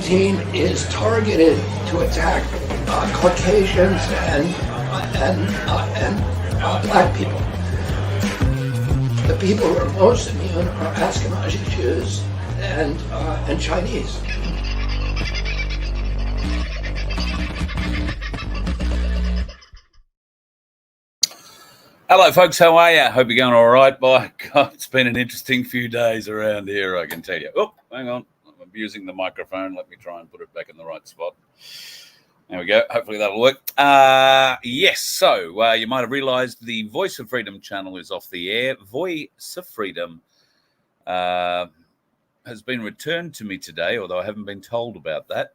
team is targeted to attack Caucasians and black people. The people who are most immune are Ashkenazi Jews and Chinese. Hello, folks. How are you? Hope you're going all right. By God, it's been an interesting few days around here, I can tell you. Oh, hang on. I'm abusing the microphone. Let me try and put it back in the right spot. There we go. Hopefully that'll work. Yes, so you might have realised the Voice of Freedom channel is off the air. Voice of Freedom has been returned to me today, although I haven't been told about that.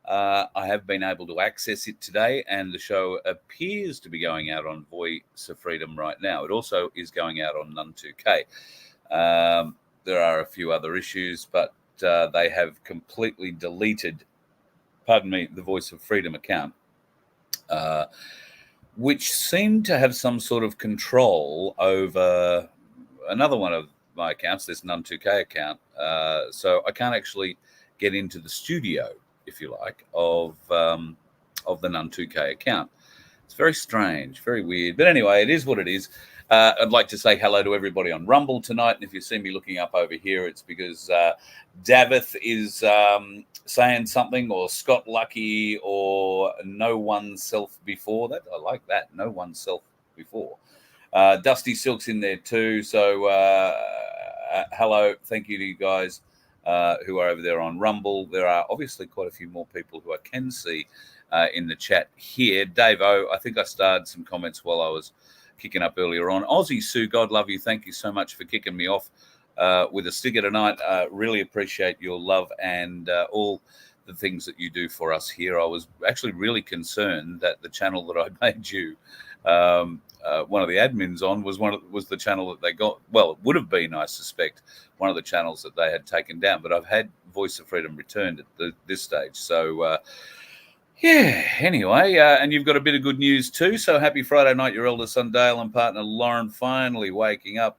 I have been able to access it today, and the show appears to be going out on Voice of Freedom right now. It also is going out on None 2K. There are a few other issues, but they have completely deleted, the Voice of Freedom account, which seemed to have some sort of control over another one of my accounts, this None 2K account. So I can't actually get into the studio, if you like, of the None 2K account. It's very strange, very weird. But anyway, it is what it is. I'd like to say hello to everybody on Rumble tonight. And if you see me looking up over here, it's because Davith is saying something, or Scott Lucky, or No One Self Before. That I like that. No One Self Before. Dusty Silk's in there too. So hello. Thank you to you guys who are over there on Rumble. There are obviously quite a few more people who I can see in the chat here. Dave O, I think I started some comments while I was kicking up earlier on. Aussie Sue, God love you. Thank you so much for kicking me off with a sticker tonight. Really appreciate your love and all the things that you do for us here. I was actually really concerned that the channel that I made you one of the admins on was the channel that they got. Well, it would have been, I suspect, one of the channels that they had taken down. But I've had Voice of Freedom returned at this stage. So, yeah, anyway, and you've got a bit of good news too. So happy Friday night, your eldest son Dale and partner Lauren finally waking up.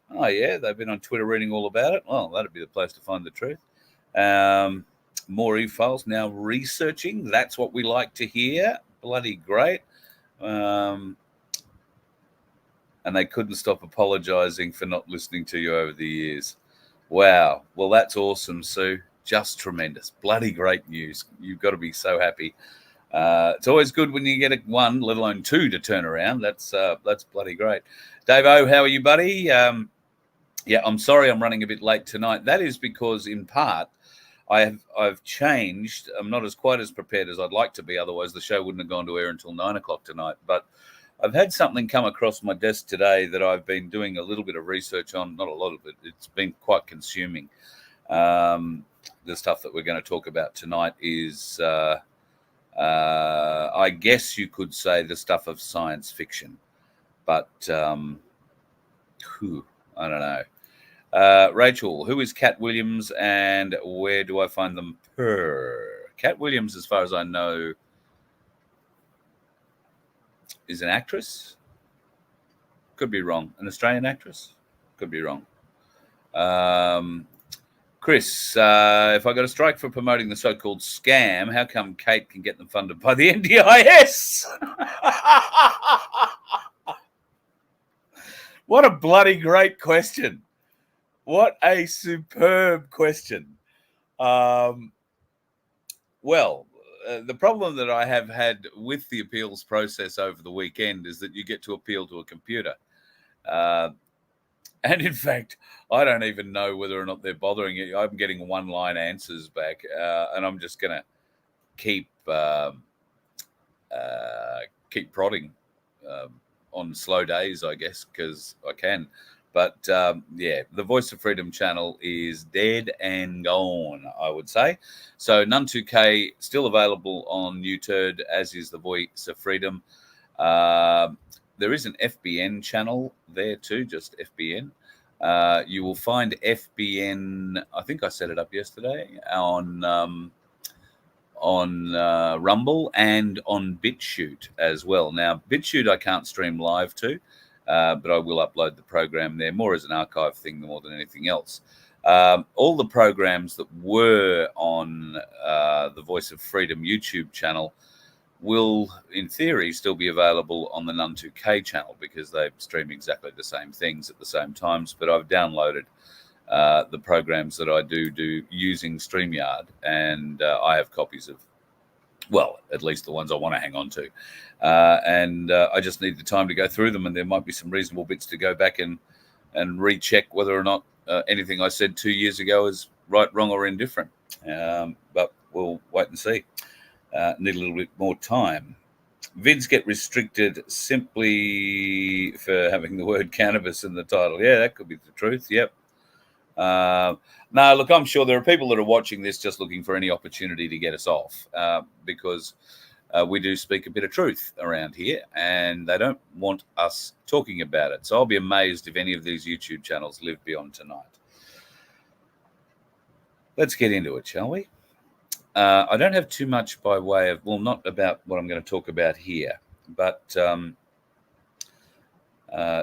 Oh, yeah, they've been on Twitter reading all about it. Well, that'd be the place to find the truth. More e-files now researching. That's what we like to hear. Bloody great. And they couldn't stop apologizing for not listening to you over the years. Wow. Well, that's awesome, Sue. Just tremendous. Bloody great news. You've got to be so happy. It's always good when you get one, let alone two, to turn around. That's bloody great. Dave O, how are you, buddy? Yeah, I'm sorry I'm running a bit late tonight. That is because, in part, I've changed. I'm not quite as prepared as I'd like to be. Otherwise, the show wouldn't have gone to air until 9 o'clock tonight. But I've had something come across my desk today that I've been doing a little bit of research on. Not a lot of it. It's been quite consuming. The stuff that we're going to talk about tonight is, I guess you could say, the stuff of science fiction. But I don't know. Rachel, who is Cat Williams and where do I find them Cat Williams, as far as I know, is an actress. Could be wrong. An Australian actress. Could be wrong. Chris, if I got a strike for promoting the so-called scam, how come Kate can get them funded by the NDIS? What a bloody great question. What a superb question. Well, the problem that I have had with the appeals process over the weekend is that you get to appeal to a computer. And in fact, I don't even know whether or not they're bothering it. I'm getting one-line answers back, and I'm just going to keep prodding on slow days, I guess, because I can. But, yeah, the Voice of Freedom channel is dead and gone, I would say. So None 2K still available on YouTurd, as is the Voice of Freedom. There is an FBN channel there too, just FBN. You will find FBN, I think I set it up yesterday, on Rumble and on Bitchute as well. Now, Bitchute I can't stream live to. But I will upload the program there more as an archive thing more than anything else. All the programs that were on the Voice of Freedom YouTube channel will, in theory, still be available on the Nun2K channel because they stream exactly the same things at the same times. But I've downloaded the programs that I do using StreamYard, and I have copies of, well, at least the ones I want to hang on to. And I just need the time to go through them, and there might be some reasonable bits to go back and recheck whether or not anything I said 2 years ago is right, wrong, or indifferent. But we'll wait and see. Need a little bit more time. Vids get restricted simply for having the word cannabis in the title. Yeah, that could be the truth. Yep. No, look, I'm sure there are people that are watching this just looking for any opportunity to get us off because we do speak a bit of truth around here and they don't want us talking about it. So I'll be amazed if any of these YouTube channels live beyond tonight. Let's get into it, shall we? I don't have too much by way of, well, not about what I'm going to talk about here, but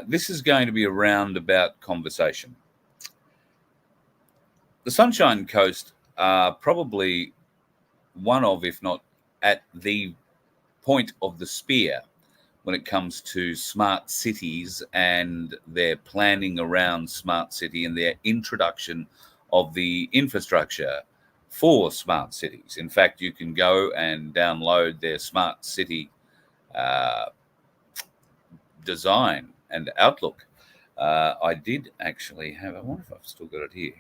this is going to be a roundabout conversation. The Sunshine Coast are probably one of, if not at the point of the spear when it comes to smart cities and their planning around smart city and their introduction of the infrastructure for smart cities. In fact, you can go and download their smart city design and outlook. I did actually have, I wonder if I've still got it here.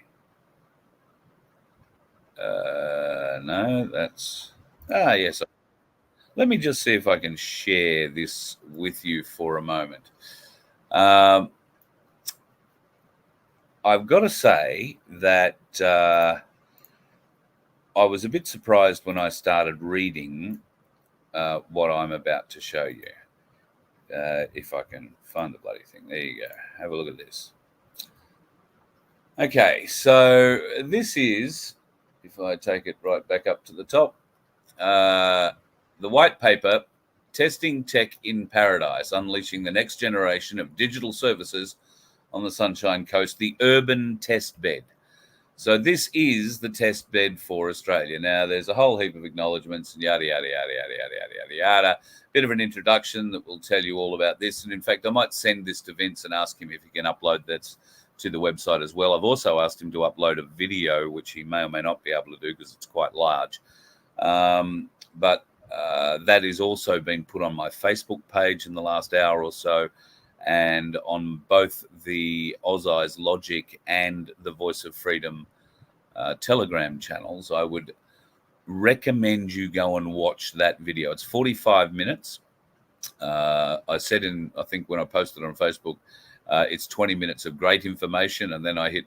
No, that's, yes. Let me just see if I can share this with you for a moment. I've got to say that I was a bit surprised when I started reading what I'm about to show you. If I can find the bloody thing. There you go. Have a look at this. Okay, so this is, if I take it right back up to the top, the white paper, Testing Tech in Paradise, Unleashing the Next Generation of Digital Services on the Sunshine Coast, the Urban Test Bed. So this is the test bed for Australia. Now, there's a whole heap of acknowledgements and yada, yada, yada, yada, yada, yada, yada, yada. Bit of an introduction that will tell you all about this. And in fact, I might send this to Vince and ask him if he can upload that to the website as well. I've also asked him to upload a video, which he may or may not be able to do because it's quite large. But that is also been put on my Facebook page in the last hour or so, and on both the Oz Logic and the Voice of Freedom Telegram channels. I would recommend you go and watch that video. It's 45 minutes. I said I think when I posted on Facebook, it's 20 minutes of great information, and then I hit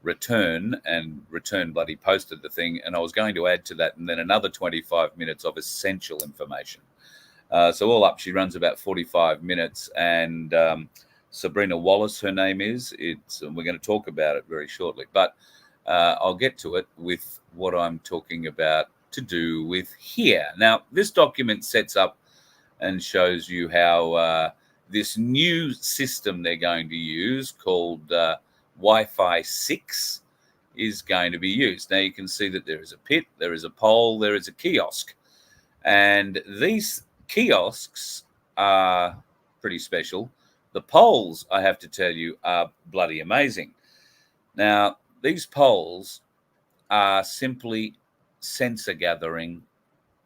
return, and return bloody posted the thing, and I was going to add to that, and then another 25 minutes of essential information. So all up, she runs about 45 minutes, and Sabrina Wallace, her name is. And we're going to talk about it very shortly, but I'll get to it with what I'm talking about to do with here. Now, this document sets up and shows you how this new system they're going to use called Wi-Fi 6 is going to be used. Now, you can see that there is a pit, there is a pole, there is a kiosk, and these kiosks are pretty special. The poles, I have to tell you, are bloody amazing. Now, these poles are simply sensor gathering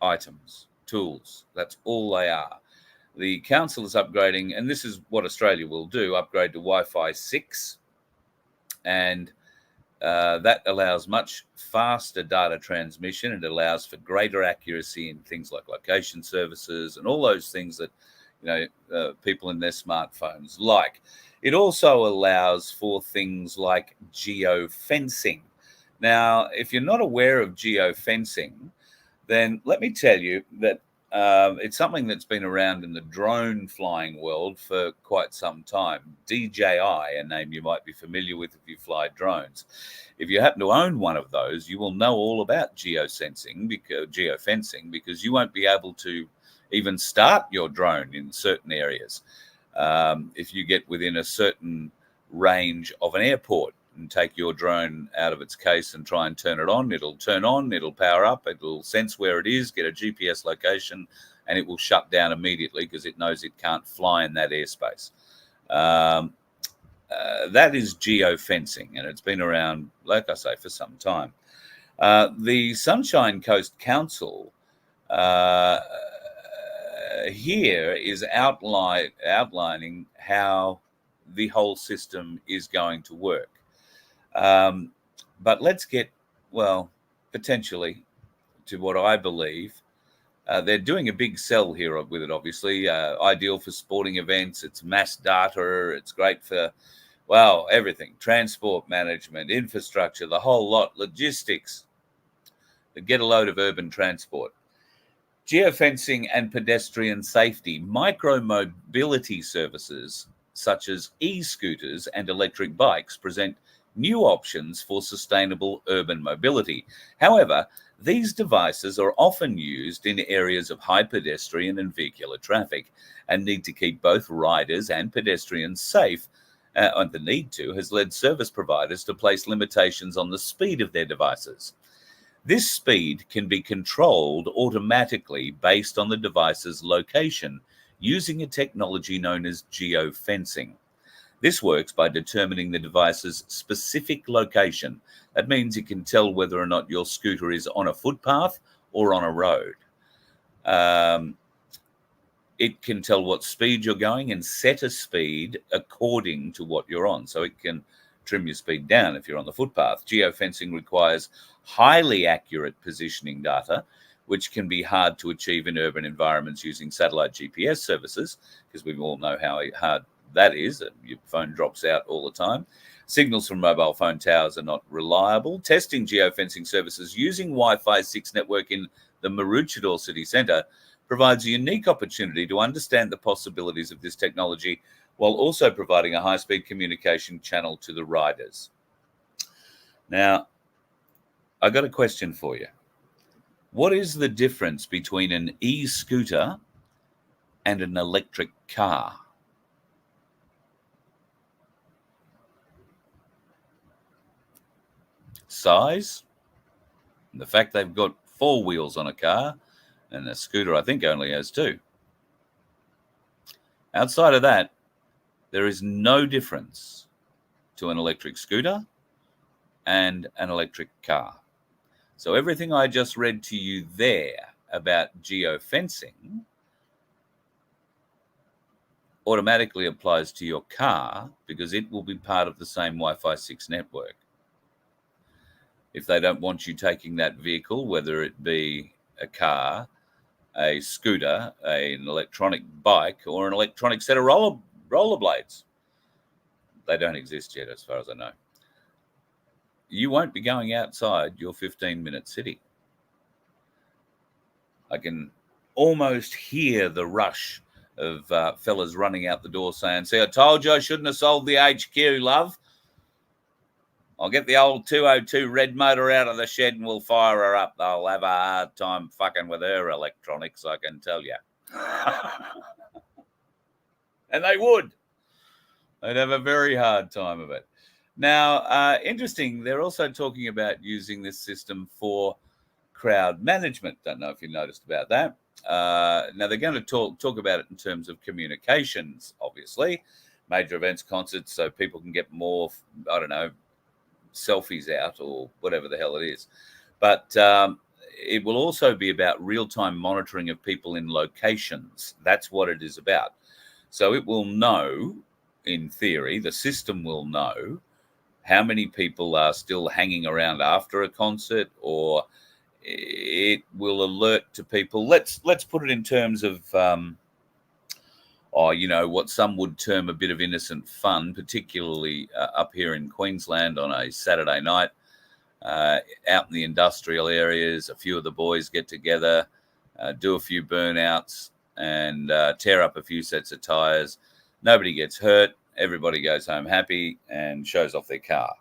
items, tools. That's all they are. The council is upgrading, and this is what Australia will do, upgrade to Wi-Fi 6, and that allows much faster data transmission. It allows for greater accuracy in things like location services and all those things that people in their smartphones like. It also allows for things like geofencing. Now, if you're not aware of geofencing, then let me tell you that it's something that's been around in the drone flying world for quite some time. DJI, a name you might be familiar with if you fly drones. If you happen to own one of those, you will know all about geofencing because you won't be able to even start your drone in certain areas if you get within a certain range of an airport. and take your drone out of its case and try and turn it on. It'll turn on, it'll power up, it'll sense where it is, get a GPS location, and it will shut down immediately because it knows it can't fly in that airspace. That is geofencing, and it's been around, like I say, for some time. The Sunshine Coast Council here is outlining how the whole system is going to work. But let's get, well, potentially to what I believe. They're doing a big sell here with it, obviously. Ideal for sporting events. It's mass data. It's great for, well, everything. Transport management, infrastructure, the whole lot, logistics. Get a load of urban transport. Geofencing and pedestrian safety, micro-mobility services such as e-scooters and electric bikes present new options for sustainable urban mobility. However, these devices are often used in areas of high pedestrian and vehicular traffic and need to keep both riders and pedestrians safe. And the need to has led service providers to place limitations on the speed of their devices. This speed can be controlled automatically based on the device's location using a technology known as geofencing. This works by determining the device's specific location. That means it can tell whether or not your scooter is on a footpath or on a road. It can tell what speed you're going and set a speed according to what you're on. So it can trim your speed down if you're on the footpath. Geofencing requires highly accurate positioning data, which can be hard to achieve in urban environments using satellite GPS services, because we all know how hard that is. Your phone drops out all the time. Signals from mobile phone towers are not reliable. Testing geofencing services using Wi-Fi 6 network in the Maroochydore city centre provides a unique opportunity to understand the possibilities of this technology while also providing a high-speed communication channel to the riders. Now, I got a question for you. What is the difference between an e-scooter and an electric car? Size, and the fact they've got 4 wheels on a car, and a scooter I think only has 2. Outside of that, there is no difference to an electric scooter and an electric car. So everything I just read to you there about geofencing automatically applies to your car because it will be part of the same Wi-Fi 6 network. If they don't want you taking that vehicle, whether it be a car, a scooter, an electronic bike, or an electronic set of rollerblades, they don't exist yet as far as I know. You won't be going outside your 15-minute city. I can almost hear the rush of fellas running out the door saying, "See, I told you I shouldn't have sold the HQ, love. I'll get the old 202 red motor out of the shed and we'll fire her up. They'll have a hard time fucking with her electronics, I can tell you." And they would. They'd have a very hard time of it. Now, interesting, they're also talking about using this system for crowd management. Don't know if you noticed about that. Now, they're going to talk about it in terms of communications, obviously. Major events, concerts, so people can get more, I don't know, selfies out or whatever the hell it is. But it will also be about real-time monitoring of people in locations. That's what it is about. So it will know, in theory, the system will know how many people are still hanging around after a concert, or it will alert to people. Let's put it in terms of, what some would term a bit of innocent fun, particularly up here in Queensland on a Saturday night, out in the industrial areas. A few of the boys get together, do a few burnouts, and tear up a few sets of tires. Nobody gets hurt. Everybody goes home happy and shows off their car.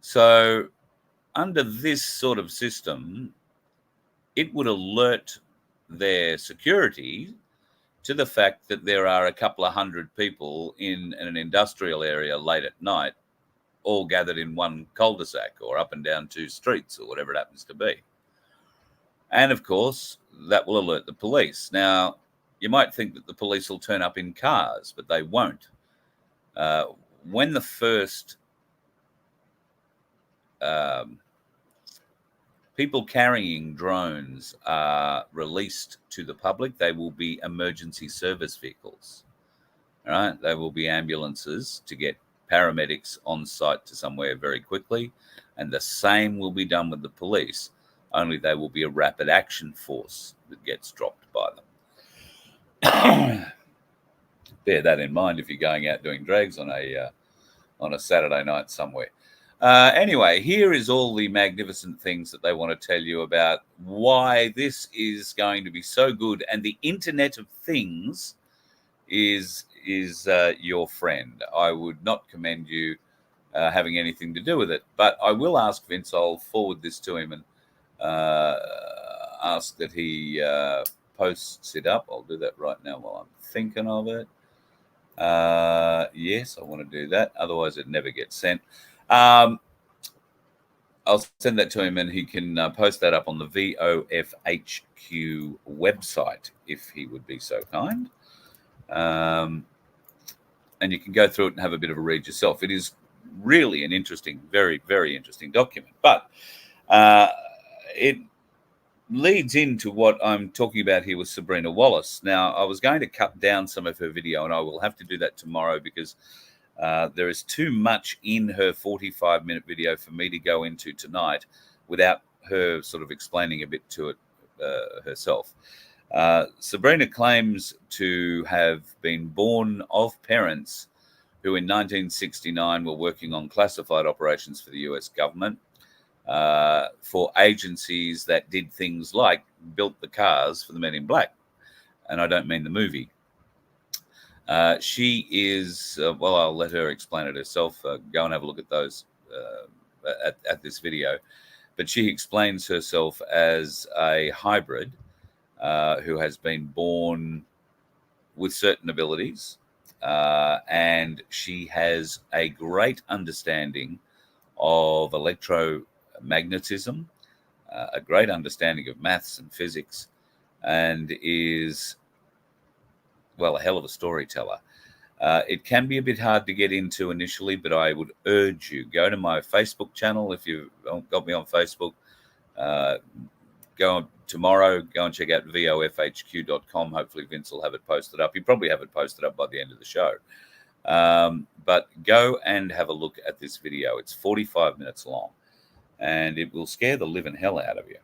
So under this sort of system, it would alert their security to the fact that there are a couple of hundred people in an industrial area late at night, all gathered in one cul-de-sac or up and down two streets or whatever it happens to be. And of course, that will alert the police. Now, you might think that the police will turn up in cars, but they won't. When the first people carrying drones are released to the public, they will be emergency service vehicles. All right, they will be ambulances to get paramedics on site to somewhere very quickly, and the same will be done with the police, only they will be a rapid action force that gets dropped by them. Bear that in mind if you're going out doing drags on a Saturday night somewhere. Anyway, here is all the magnificent things that they want to tell you about why this is going to be so good, and the Internet of Things is your friend. I would not commend you having anything to do with it, but I will ask Vince. I'll forward this to him and ask that he posts it up. I'll do that right now while I'm thinking of it. Yes, I want to do that. Otherwise, it never gets sent. I'll send that to him, and he can post that up on the VoF HQ website if he would be so kind. And you can go through it and have a bit of a read yourself. It is really an interesting, very, very interesting document. But it leads into what I'm talking about here with Sabrina Wallace. Now, I was going to cut down some of her video, and I will have to do that tomorrow because there is too much in her 45-minute video for me to go into tonight without her sort of explaining a bit to it herself. Sabrina claims to have been born of parents who in 1969 were working on classified operations for the US government, for agencies that did things like built the cars for the Men in Black. And I don't mean the movie. She is, well, I'll let her explain it herself. Go and have a look at those at this video. But she explains herself as a hybrid who has been born with certain abilities. And she has a great understanding of electromagnetism, a great understanding of maths and physics, and is, well, a hell of a storyteller. It can be a bit hard to get into initially, but I would urge you, go to my Facebook channel. If you've got me on Facebook, go on tomorrow, go and check out vofhq.com. Hopefully Vince will have it posted up. He'll probably have it posted up by the end of the show. But go and have a look at this video. It's 45 minutes long, and it will scare the living hell out of you.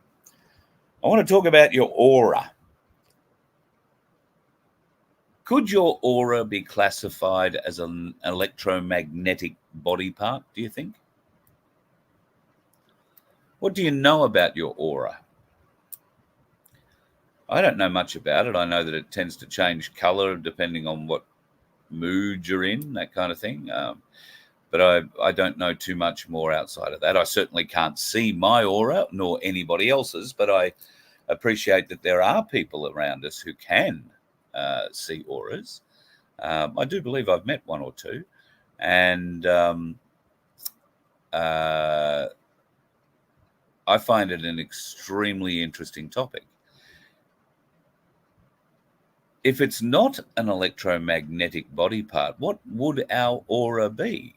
I want to talk about your aura. Could your aura be classified as an electromagnetic body part, do you think? What do you know about your aura? I don't know much about it. I know that it tends to change color depending on what mood you're in, that kind of thing. But I don't know too much more outside of that. I certainly can't see my aura, nor anybody else's, but I appreciate that there are people around us who can see auras. I do believe I've met one or two, and I find it an extremely interesting topic. If it's not an electromagnetic body part, what would our aura be?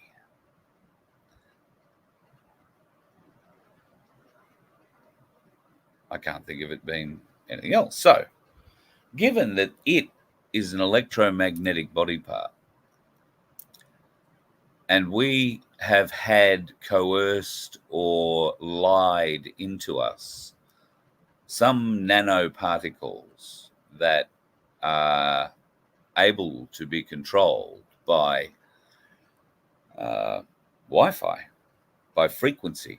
I can't think of it being anything else. So, given that it is an electromagnetic body part, and we have had coerced or lied into us some nanoparticles that are able to be controlled by Wi-Fi, by frequency.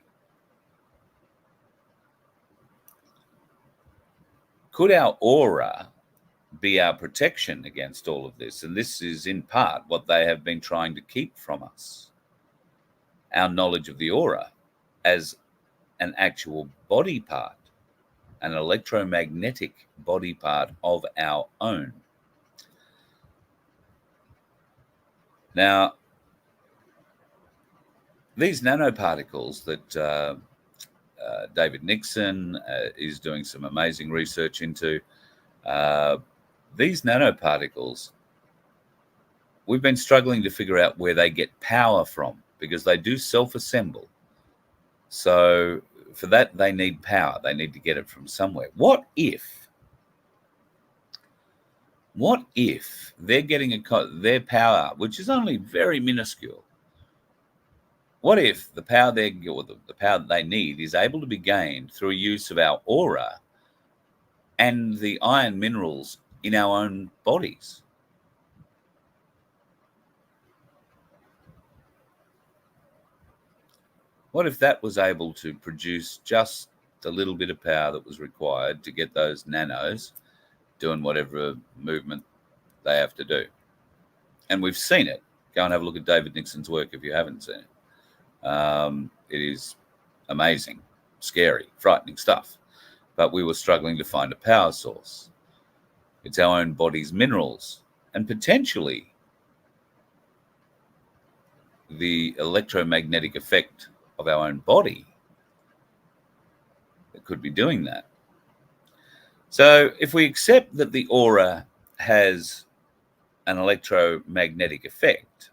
Could our aura be our protection against all of this? And this is in part what they have been trying to keep from us. Our knowledge of the aura as an actual body part, an electromagnetic body part of our own. Now, these nanoparticles that David Nixon is doing some amazing research into, these nanoparticles, we've been struggling to figure out where they get power from, because they do self-assemble. So for that, they need power. They need to get it from somewhere. What if they're getting their power, which is only very minuscule, what if the power the power that they need is able to be gained through use of our aura and the iron minerals in our own bodies? What if that was able to produce just the little bit of power that was required to get those nanos doing whatever movement they have to do? And we've seen it. Go and have a look at David Nixon's work if you haven't seen it. It is amazing, scary, frightening stuff. But we were struggling to find a power source. It's our own body's minerals, and potentially the electromagnetic effect of our own body that could be doing that. So if we accept that the aura has an electromagnetic effect,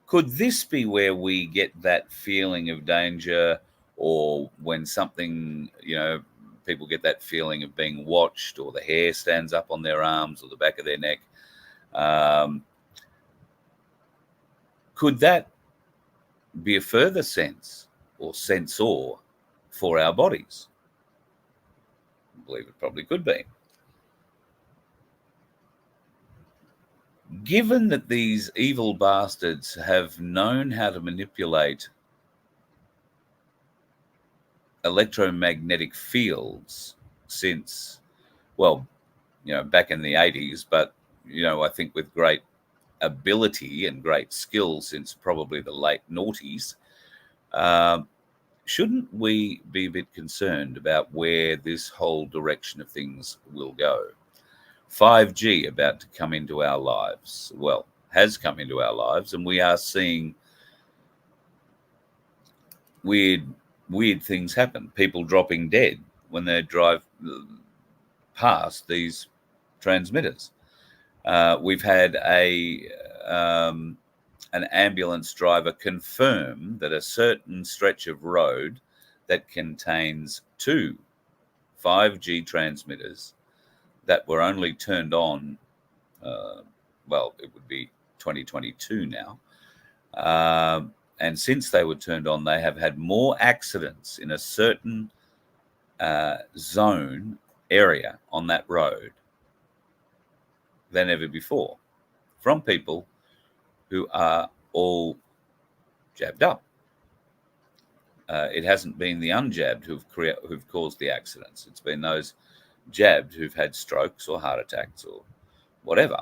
could this be where we get that feeling of danger, or when something, people get that feeling of being watched, or the hair stands up on their arms or the back of their neck? Could that be a further sense or sensor for our bodies? I believe it probably could be. Given that these evil bastards have known how to manipulate electromagnetic fields since, back in the 80s, but, I think with great ability and great skill since probably the late noughties, shouldn't we be a bit concerned about where this whole direction of things will go? 5G about to come into our lives. Well, has come into our lives, and we are seeing weird things happen. People dropping dead when they drive past these transmitters. We've had an ambulance driver confirm that a certain stretch of road that contains 2 5G transmitters that were only turned on, it would be 2022 now. And since they were turned on, they have had more accidents in a certain zone area on that road than ever before, from people who are all jabbed up. It hasn't been the unjabbed who've caused the accidents. It's been those jabbed who've had strokes or heart attacks or whatever.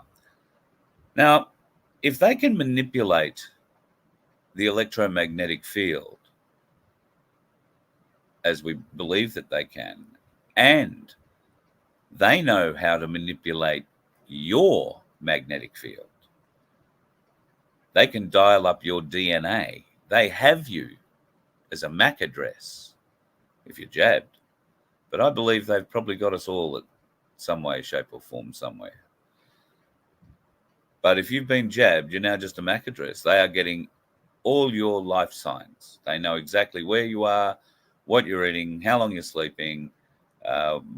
Now, if they can manipulate the electromagnetic field, as we believe that they can, and they know how to manipulate your magnetic field, they can dial up your DNA. They have you as a MAC address if you're jabbed. But I believe they've probably got us all at some way, shape, or form somewhere. But if you've been jabbed, you're now just a MAC address. They are getting all your life signs. They know exactly where you are, what you're eating, how long you're sleeping,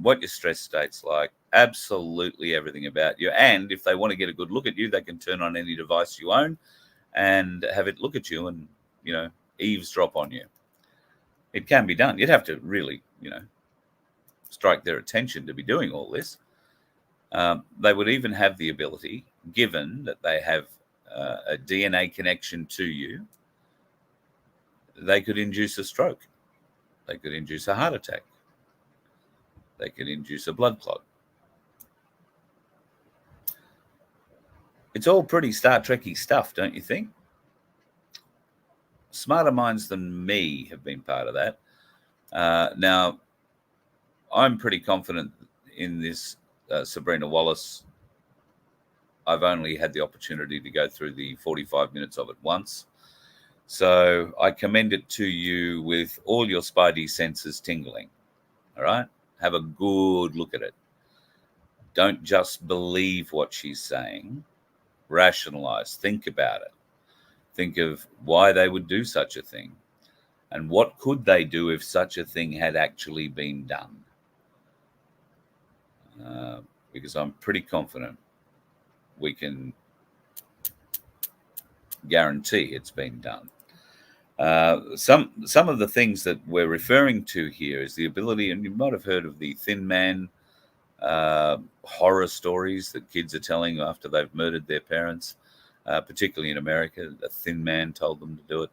what your stress state's like, absolutely everything about you. And if they want to get a good look at you, they can turn on any device you own and have it look at you and, eavesdrop on you. It can be done. You'd have to really, strike their attention to be doing all this. They would even have the ability, given that they have a DNA connection to you, they could induce a stroke. They could induce a heart attack. They could induce a blood clot. It's all pretty Star Trek-y stuff, don't you think? Smarter minds than me have been part of that. Now, I'm pretty confident in this Sabrina Wallace I've only had the opportunity to go through the 45 minutes of it once. So I commend it to you with all your spidey senses tingling. All right? Have a good look at it. Don't just believe what she's saying. Rationalize. Think about it. Think of why they would do such a thing. And what could they do if such a thing had actually been done? Because I'm pretty confident we can guarantee it's been done. Some of the things that we're referring to here is the ability, and you might have heard of the Thin Man horror stories that kids are telling after they've murdered their parents, particularly in America. The Thin Man told them to do it.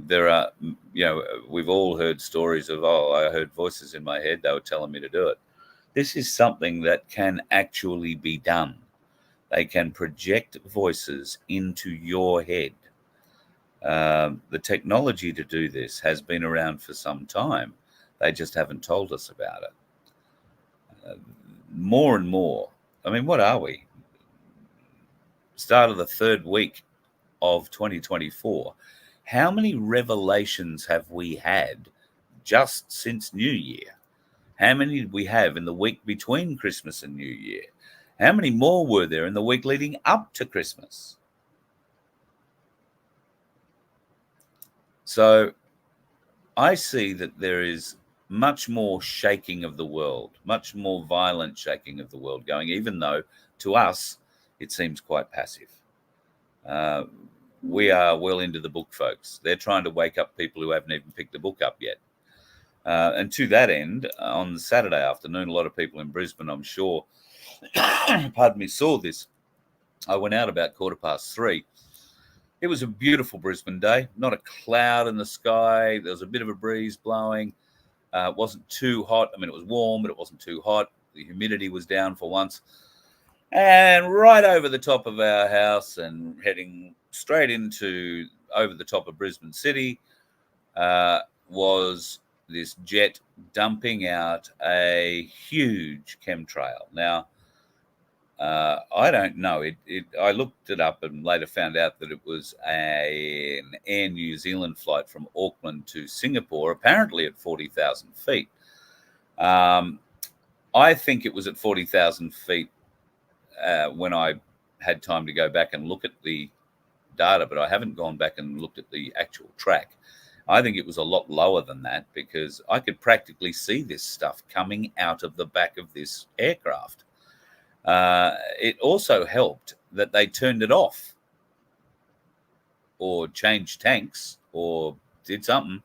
There are, we've all heard stories of, I heard voices in my head, they were telling me to do it. This is something that can actually be done. They can project voices into your head. The technology to do this has been around for some time. They just haven't told us about it. More and more. I mean, what are we? Start of the third week of 2024. How many revelations have we had just since New Year? How many did we have in the week between Christmas and New Year? How many more were there in the week leading up to Christmas? So I see that there is much more shaking of the world, much more violent shaking of the world going, even though to us it seems quite passive. We are well into the book, folks. They're trying to wake up people who haven't even picked the book up yet. And to that end, on Saturday afternoon, a lot of people in Brisbane, I'm sure, pardon me, saw this. I went out about 3:15. It was a beautiful Brisbane day, not a cloud in the sky. There was a bit of a breeze blowing. It wasn't too hot. I mean, it was warm, but it wasn't too hot. The humidity was down for once. And right over the top of our house and heading straight into over the top of Brisbane City was this jet dumping out a huge chemtrail. Now, I don't know. I looked it up and later found out that it was an Air New Zealand flight from Auckland to Singapore, apparently at 40,000 feet. I think it was at 40,000 feet when I had time to go back and look at the data, but I haven't gone back and looked at the actual track. I think it was a lot lower than that because I could practically see this stuff coming out of the back of this aircraft. It also helped that they turned it off or changed tanks or did something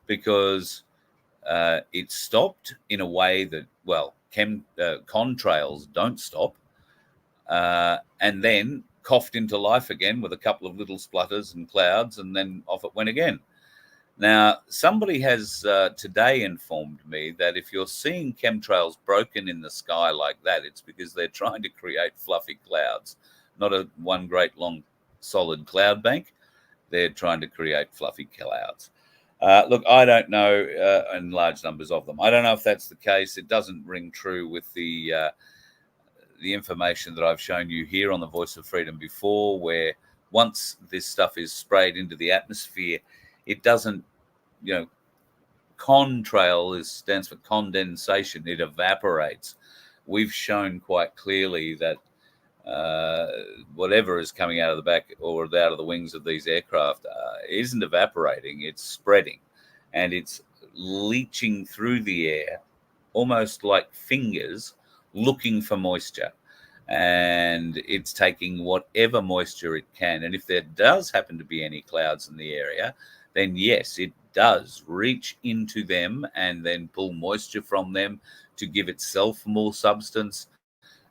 because it stopped in a way that, well, contrails don't stop, and then coughed into life again with a couple of little splutters and clouds, and then off it went again. Now, somebody has today informed me that if you're seeing chemtrails broken in the sky like that, it's because they're trying to create fluffy clouds, not one great long solid cloud bank. They're trying to create fluffy clouds. Look, I don't know, in large numbers of them. I don't know if that's the case. It doesn't ring true with the information that I've shown you here on the Voice of Freedom before, where once this stuff is sprayed into the atmosphere, it doesn't, contrail stands for condensation. It evaporates. We've shown quite clearly that whatever is coming out of the back or out of the wings of these aircraft isn't evaporating, it's spreading. And it's leaching through the air, almost like fingers looking for moisture. And it's taking whatever moisture it can. And if there does happen to be any clouds in the area, then yes, it does reach into them and then pull moisture from them to give itself more substance.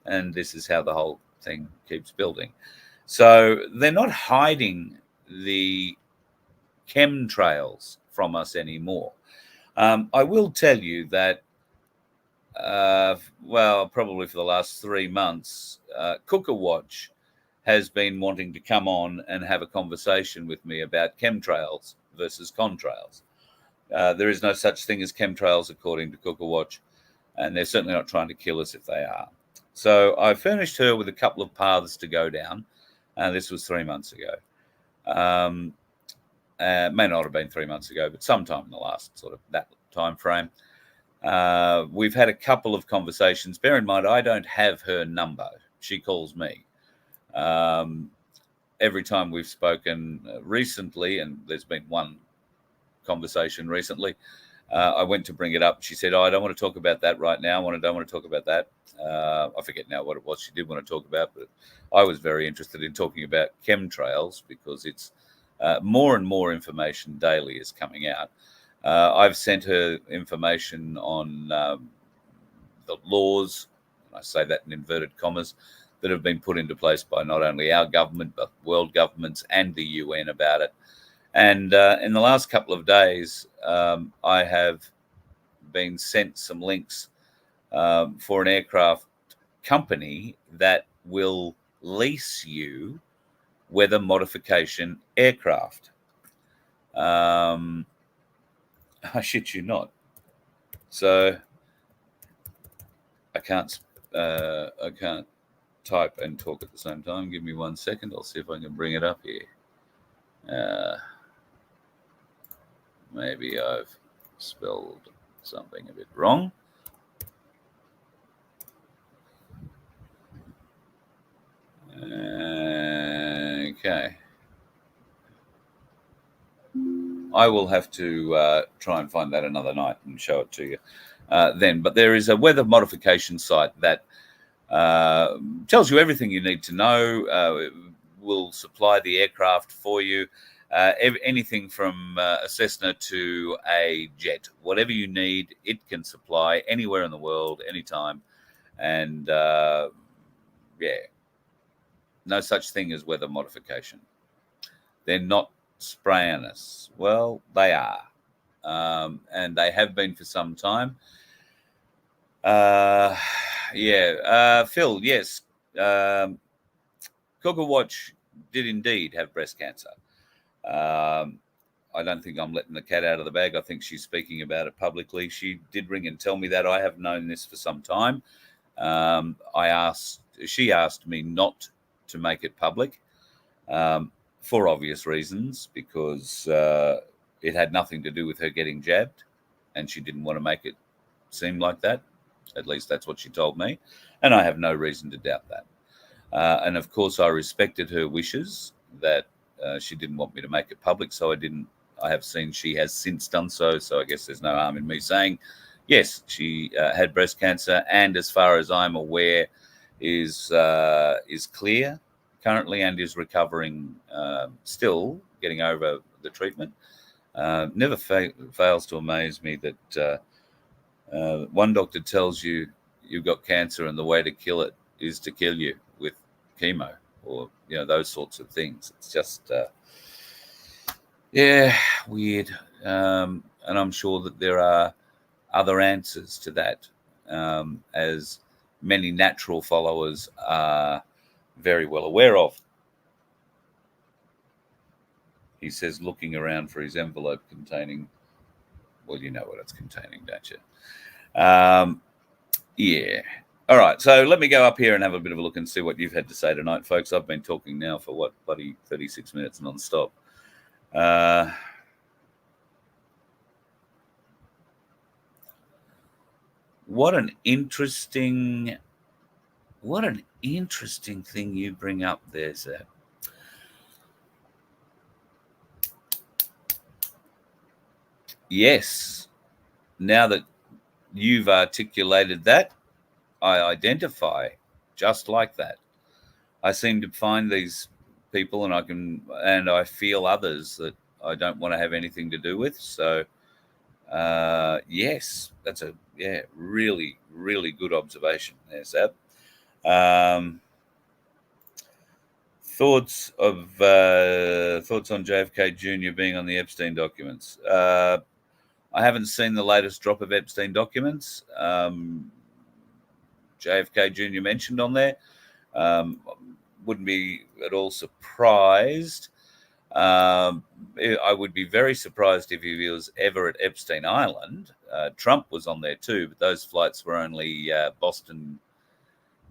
And this is how the whole thing keeps building. So they're not hiding the chemtrails from us anymore. I will tell you that, probably for the last 3 months, Cooker Watch has been wanting to come on and have a conversation with me about chemtrails versus contrails. There is no such thing as chemtrails, according to Cooker Watch, and they're certainly not trying to kill us if they are. So I furnished her with a couple of paths to go down. This was 3 months ago. May not have been 3 months ago, but sometime in the last sort of that time frame. We've had a couple of conversations. Bear in mind, I don't have her number. She calls me. Every time we've spoken recently, and there's been one conversation recently, I went to bring it up. She said, I don't want to talk about that right now. I don't want to talk about that. I forget now what it was she did want to talk about, but I was very interested in talking about chemtrails because it's more and more information daily is coming out. I've sent her information on the laws, and I say that in inverted commas, that have been put into place by not only our government, but world governments and the UN about it. And in the last couple of days, I have been sent some links for an aircraft company that will lease you weather modification aircraft. I shit you not. So I can't type and talk at the same time. Give me 1 second. I'll see if I can bring it up here. Maybe I've spelled something a bit wrong. Okay. I will have to try and find that another night and show it to you then. But there is a weather modification site that tells you everything you need to know. It will supply the aircraft for you. Anything from a Cessna to a jet, whatever you need, it can supply anywhere in the world, anytime. And no such thing as weather modification. They're not spraying us. Well, they are. And they have been for some time. Phil, yes. Cougar Watch did indeed have breast cancer. I don't think I'm letting the cat out of the bag. I think she's speaking about it publicly. She did ring and tell me that. I have known this for some time. She asked me not to make it public for obvious reasons, because it had nothing to do with her getting jabbed, and she didn't want to make it seem like that. At least that's what she told me, and I have no reason to doubt that. And of course, I respected her wishes that she didn't want me to make it public, so I didn't. I have seen she has since done so, so I guess there's no harm in me saying, yes, she had breast cancer, and as far as I'm aware, is clear currently and is recovering, still getting over the treatment. Never fails to amaze me that one doctor tells you you've got cancer and the way to kill it is to kill you with chemo, or those sorts of things. It's just weird, and I'm sure that there are other answers to that, as many natural followers are very well aware of. He says, looking around for his envelope containing, well, you know what it's containing, don't you? Yeah. All right, so let me go up here and have a bit of a look and see what you've had to say tonight, folks. I've been talking now for, what, buddy, 36 minutes non-stop. What an interesting thing you bring up there, Zeb. Yes, now that you've articulated that, I identify just like that. I seem to find these people, and I feel others that I don't want to have anything to do with. So, yes, that's a really, really good observation there, Zab. Thoughts on JFK Jr. being on the Epstein documents. I haven't seen the latest drop of Epstein documents. JFK Jr. mentioned on there. Wouldn't be at all surprised. I would be very surprised if he was ever at Epstein Island. Trump was on there too, but those flights were only Boston,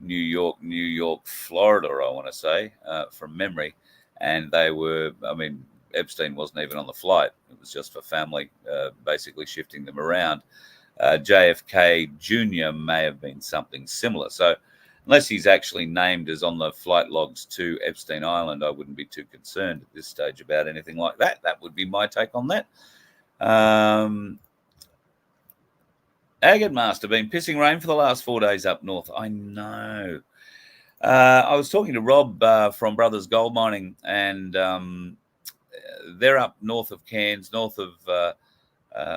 New York, Florida, I want to say, from memory. And they were, I mean, Epstein wasn't even on the flight. It was just for family, basically shifting them around. JFK Jr. may have been something similar. So unless he's actually named as on the flight logs to Epstein Island, I wouldn't be too concerned at this stage about anything like that. That would be my take on that. Agate Master, been pissing rain for the last 4 days up north. I know. I was talking to Rob from Brothers Gold Mining, and they're up north of Cairns, north of,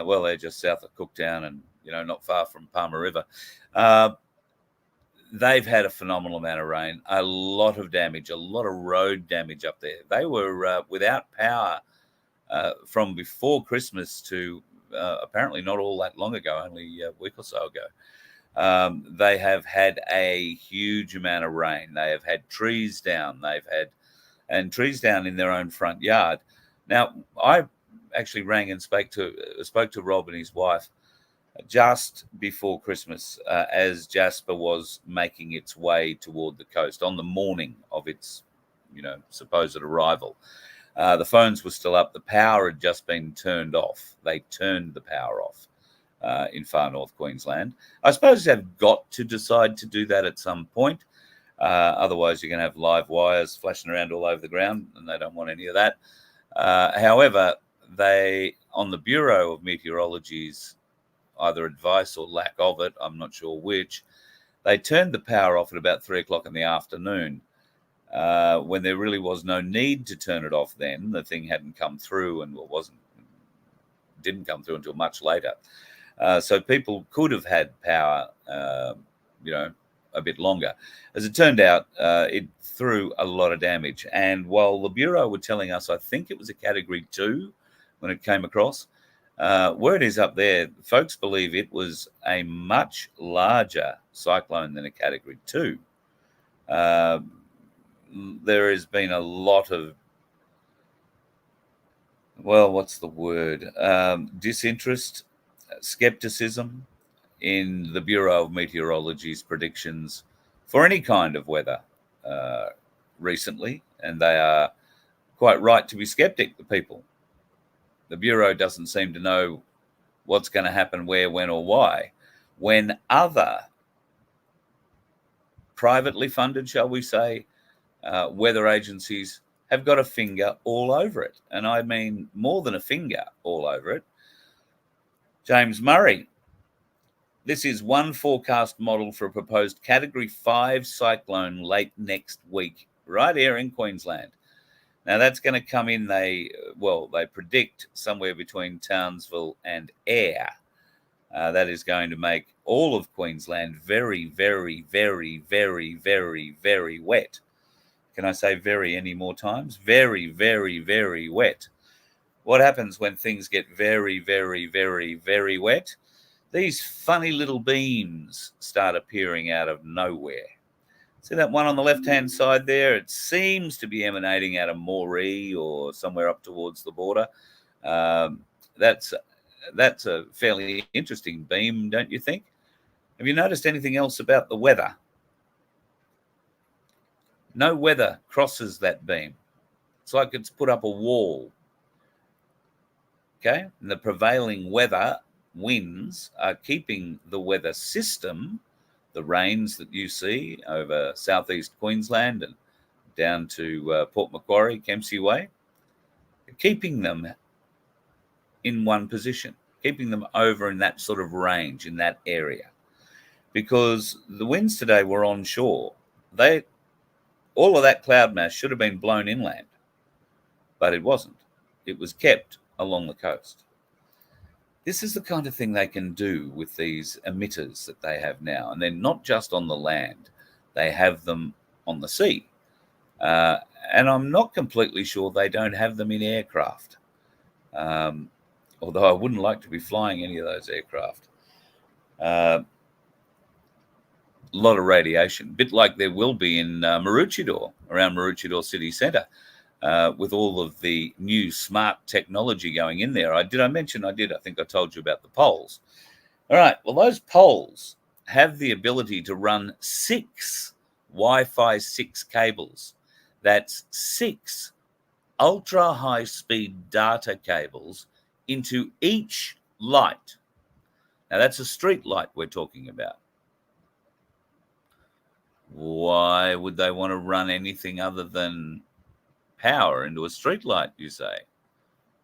well, they're just south of Cooktown and, you know, not far from Palmer River. They've had a phenomenal amount of rain, a lot of damage, a lot of road damage up there. They were without power from before Christmas to apparently not all that long ago, only a week or so ago. They have had a huge amount of rain. They have had trees down. And trees down in their own front yard. Now, I actually rang and spoke to Rob and his wife just before Christmas, as Jasper was making its way toward the coast on the morning of its, you know, supposed arrival. The phones were still up. The power had just been turned off. They turned the power off in far north Queensland. I suppose they've got to decide to do that at some point. Otherwise, you're going to have live wires flashing around all over the ground, and they don't want any of that. However, they, on the Bureau of Meteorology's either advice or lack of it, I'm not sure which, they turned the power off at about 3 o'clock in the afternoon when there really was no need to turn it off then. The thing hadn't come through, and didn't come through until much later. So people could have had power, you know, a bit longer. As it turned out, it threw a lot of damage. And while the Bureau were telling us, I think it was a Category 2 when it came across, where it is up there, folks believe it was a much larger cyclone than a Category 2. There has been a lot of, well, what's the word? Disinterest, skepticism in the Bureau of Meteorology's predictions for any kind of weather recently, and they are quite right to be skeptic, the people. The Bureau doesn't seem to know what's going to happen where, when, or why, when other privately funded, shall we say, weather agencies have got a finger all over it. And I mean more than a finger all over it. James Murray. This is one forecast model for a proposed Category 5 cyclone late next week, right here in Queensland. Now, that's going to come in, they predict somewhere between Townsville and Ayr. That is going to make all of Queensland very, very, very, very, very, very wet. Can I say very any more times? Very, very, very wet. What happens when things get very, very, very, very wet? These funny little beams start appearing out of nowhere. See that one on the left-hand side there? It seems to be emanating out of Moree or somewhere up towards the border. That's a fairly interesting beam, don't you think? Have you noticed anything else about the weather? No weather crosses that beam. It's like it's put up a wall. Okay? And the prevailing weather winds are keeping the weather system, the rains that you see over southeast Queensland and down to Port Macquarie, Kempsey Way, keeping them in one position, keeping them over in that sort of range, in that area. Because the winds today were onshore. All of that cloud mass should have been blown inland, but it wasn't. It was kept along the coast. This is the kind of thing they can do with these emitters that they have now. And they're not just on the land. They have them on the sea. And I'm not completely sure they don't have them in aircraft. Although I wouldn't like to be flying any of those aircraft. A lot of radiation, a bit like there will be in Maroochydore, around Maroochydore City Centre. With all of the new smart technology going in there. Did I mention I did? I think I told you about the poles. All right. Well, those poles have the ability to run 6 Wi-Fi 6 cables. That's 6 ultra high speed data cables into each light. Now that's a street light we're talking about. Why would they want to run anything other than power into a street light, you say?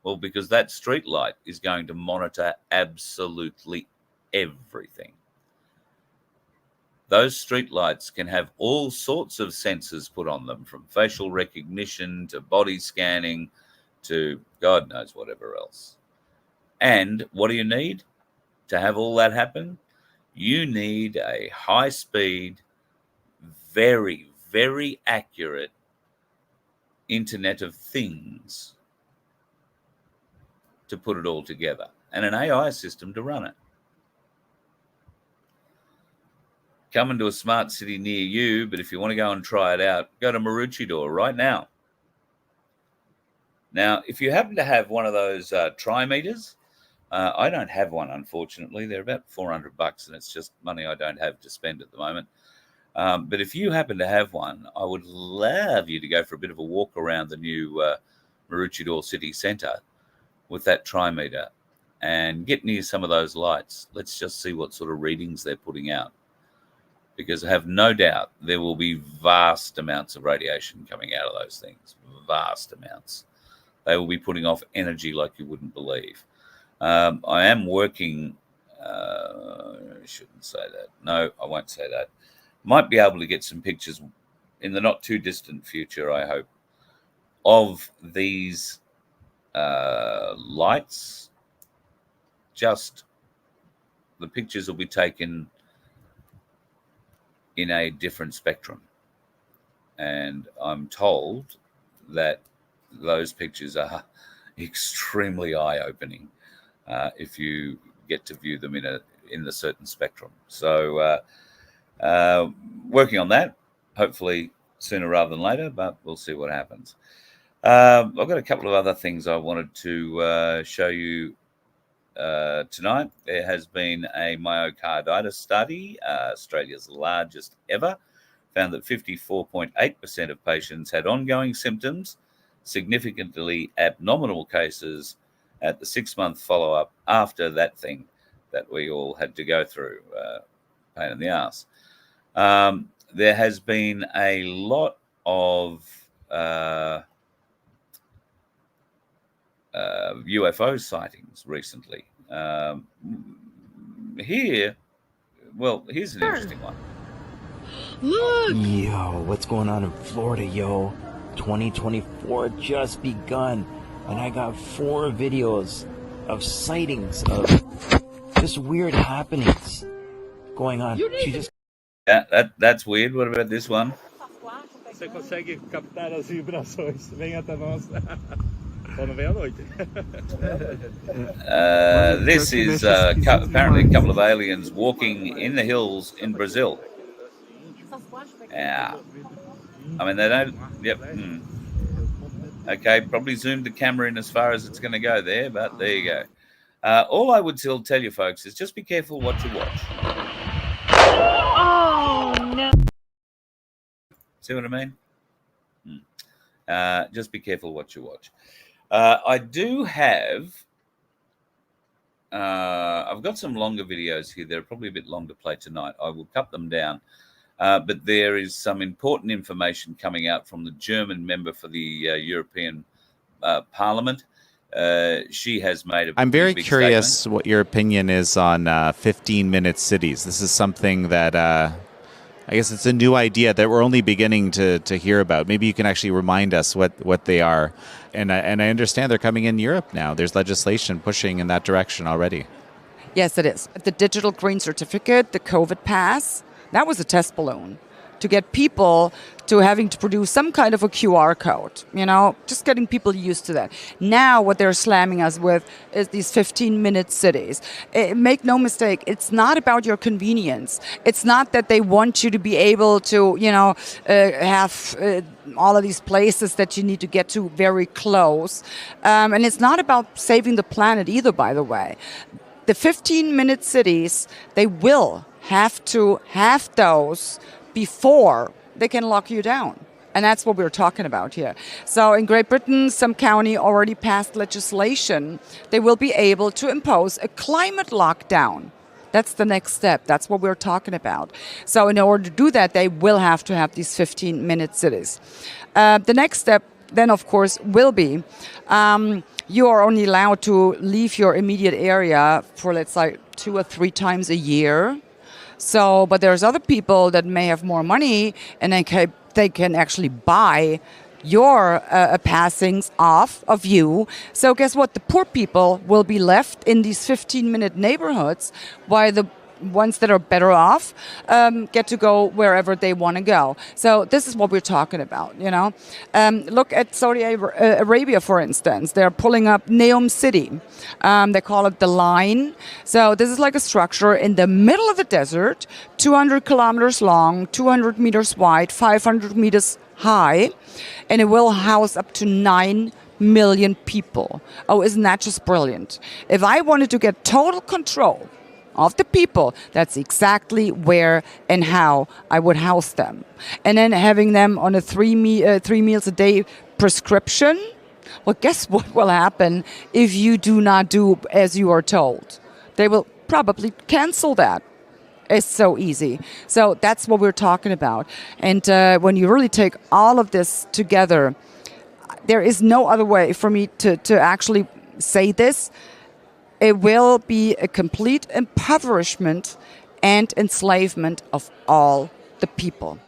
Well, because that street light is going to monitor absolutely everything. Those street lights can have all sorts of sensors put on them, from facial recognition to body scanning to God knows whatever else. And what do you need to have all that happen? You need a high-speed, very, very accurate Internet of Things to put it all together, and an AI system to run it. Coming to a smart city near you, but if you want to go and try it out, go to Maroochydore right now. Now, if you happen to have one of those trimeters, I don't have one, unfortunately. They're about $400, and it's just money I don't have to spend at the moment. But if you happen to have one, I would love you to go for a bit of a walk around the new Maroochydore City Centre with that trimeter and get near some of those lights. Let's just see what sort of readings they're putting out, because I have no doubt there will be vast amounts of radiation coming out of those things, vast amounts. They will be putting off energy like you wouldn't believe. I am working, I shouldn't say that. No, I won't say that. Might be able to get some pictures in the not too distant future, I hope, of these lights. Just the pictures will be taken in a different spectrum, and I'm told that those pictures are extremely eye-opening if you get to view them in a certain spectrum. So working on that, hopefully sooner rather than later, but we'll see what happens. I've got a couple of other things I wanted to show you tonight. There has been a myocarditis study, Australia's largest ever, found that 54.8% of patients had ongoing symptoms, significantly abnormal cases at the 6-month follow-up after that thing that we all had to go through, pain in the ass. There has been a lot of UFO sightings recently. Here's an interesting one. Look! Yo, what's going on in Florida, yo? 2024 just begun, and I got 4 videos of sightings of just weird happenings going on. That's weird. What about this one? Você consegue captar as vibrações. Vem até nós. This is apparently a couple of aliens walking in the hills in Brazil. Yeah. I mean, they don't... Yep. Okay, probably zoomed the camera in as far as it's going to go there, but there you go. All I would still tell you, folks, is just be careful what you watch. Oh, no. See what I mean? Just be careful what you watch. I do have... I've got some longer videos here. They're probably a bit long to play tonight. I will cut them down. But there is some important information coming out from the German member for the European Parliament. She has made a I'm very big curious statement. what your opinion is on 15-minute cities. This is something that I guess it's a new idea that we're only beginning to hear about. Maybe you can actually remind us what they are. And I understand they're coming in Europe now. There's legislation pushing in that direction already. Yes, it is. The digital green certificate, the COVID pass, that was a test balloon to get people to having to produce some kind of a QR code, just getting people used to that. Now what they're slamming us with is these 15-minute cities. Make no mistake, it's not about your convenience. It's not that they want you to be able to, have all of these places that you need to get to very close. And it's not about saving the planet either, by the way. The 15-minute cities, they will have to have those before they can lock you down. And that's what we're talking about here. So in Great Britain, some county already passed legislation. They will be able to impose a climate lockdown. That's the next step. That's what we're talking about. So in order to do that, they will have to have these 15-minute cities. The next step then, of course, will be you are only allowed to leave your immediate area for, let's say, 2 or 3 times a year. So, but there's other people that may have more money, and they can actually buy your passings off of you. So guess what? The poor people will be left in these 15-minute neighborhoods, while the ones that are better off get to go wherever they want to go. So this is what we're talking about, you know. Look at Saudi Arabia, for instance. They're pulling up Neom City. They call it the Line. So this is like a structure in the middle of the desert, 200 kilometers long, 200 meters wide, 500 meters high, and it will house up to 9 million people. Oh, isn't that just brilliant? If I wanted to get total control of the people, that's exactly where and how I would house them. And then having them on a 3 meals a day prescription, well, guess what will happen if you do not do as you are told? They will probably cancel that. It's so easy. So that's what we're talking about. And when you really take all of this together, there is no other way for me to actually say this. It will be a complete impoverishment and enslavement of all the people.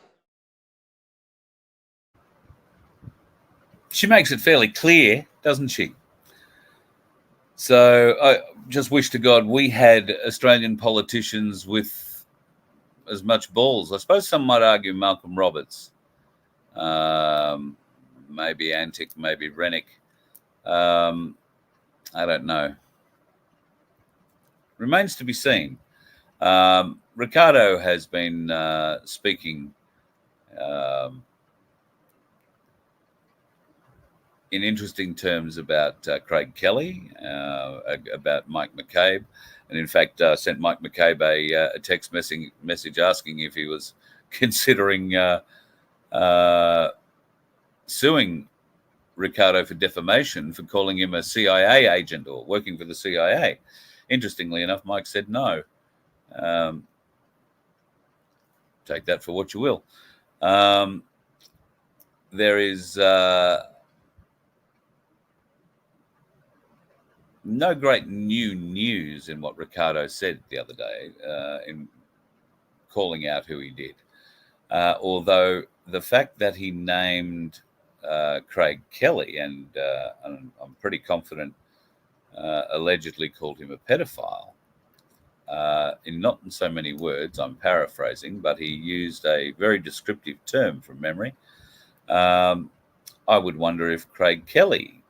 She makes it fairly clear, doesn't she? So I just wish to God we had Australian politicians with as much balls. I suppose some might argue Malcolm Roberts, maybe Antic, maybe Rennick. I don't know. Remains to be seen. Ricardo has been speaking in interesting terms about Craig Kelly, about Mike McCabe, and in fact sent Mike McCabe a text message asking if he was considering suing Ricardo for defamation for calling him a CIA agent or working for the CIA. Interestingly enough, Mike said no. Take that for what you will. There is no great new news in what Ricardo said the other day in calling out who he did. Although the fact that he named Craig Kelly and I'm pretty confident allegedly called him a pedophile, not in so many words, I'm paraphrasing, but he used a very descriptive term from memory. I would wonder if Craig Kelly